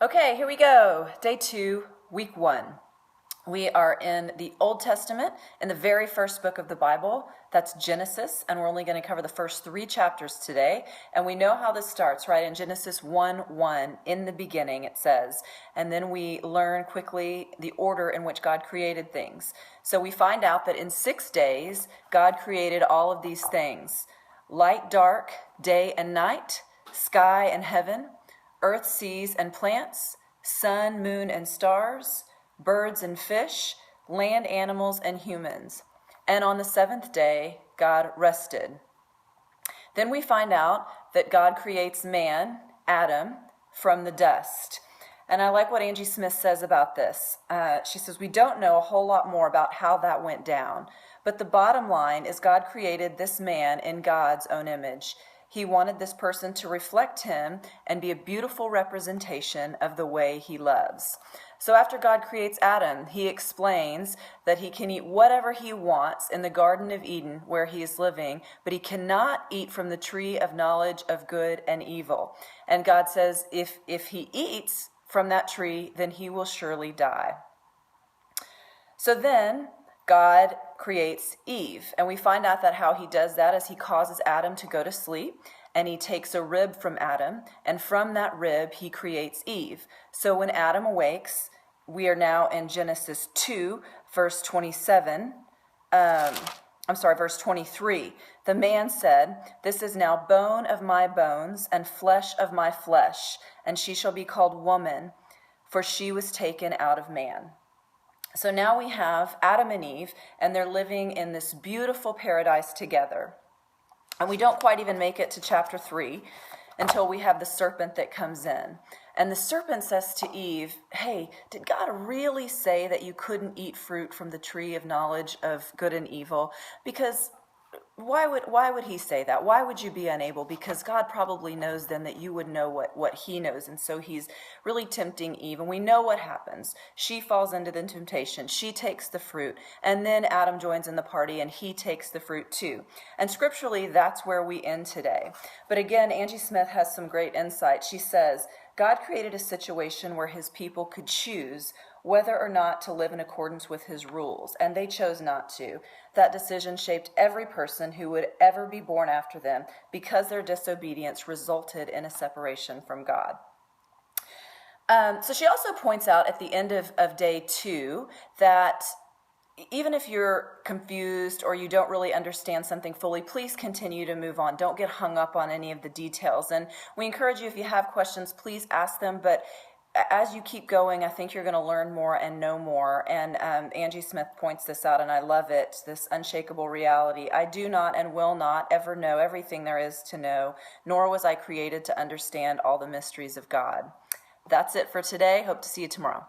Okay, here we go. Day 2, week 1. We are in the Old Testament, in the very first book of the Bible. That's Genesis, and we're only going to cover the first 3 chapters today. And we know how this starts, right? In Genesis 1:1, in the beginning, it says. And then we learn quickly the order in which God created things. So we find out that in 6 days, God created all of these things: light, dark, day and night, sky and heaven, earth, seas, and plants, sun, moon, and stars, birds and fish, land animals, and humans. And on the 7th day, God rested. Then we find out that God creates man, Adam, from the dust. And I like what Angie Smith says about this. She says, we don't know a whole lot more about how that went down. But the bottom line is God created this man in God's own image. He wanted this person to reflect him and be a beautiful representation of the way he loves. So after God creates Adam, he explains that he can eat whatever he wants in the Garden of Eden where he is living, but he cannot eat from the tree of knowledge of good and evil. And God says if he eats from that tree, then he will surely die. So then God creates Eve, and we find out that how he does that is he causes Adam to go to sleep, and he takes a rib from Adam, and from that rib he creates Eve. So when Adam awakes, we are now in Genesis 2, verse 27. Verse 23. The man said, "This is now bone of my bones and flesh of my flesh, and she shall be called woman, for she was taken out of man." So now we have Adam and Eve, and they're living in this beautiful paradise together. And we don't quite even make it to chapter 3 until we have the serpent that comes in. And the serpent says to Eve, hey, did God really say that you couldn't eat fruit from the tree of knowledge of good and evil? Because why would he say that? Why would you be unable? Because God probably knows then that you would know what he knows. And so he's really tempting Eve. And we know what happens. She falls into the temptation. She takes the fruit. And then Adam joins in the party and he takes the fruit too. And scripturally, that's where we end today. But again, Angie Smith has some great insight. She says, God created a situation where his people could choose whether or not to live in accordance with his rules, and they chose not to. That decision shaped every person who would ever be born after them because their disobedience resulted in a separation from God. So she also points out at the end of day 2 that even if you're confused or you don't really understand something fully, please continue to move on. Don't get hung up on any of the details. And we encourage you, if you have questions, please ask them. But as you keep going, I think you're going to learn more and know more. And Angie Smith points this out, and I love it, this unshakable reality. I do not and will not ever know everything there is to know, nor was I created to understand all the mysteries of God. That's it for today. Hope to see you tomorrow.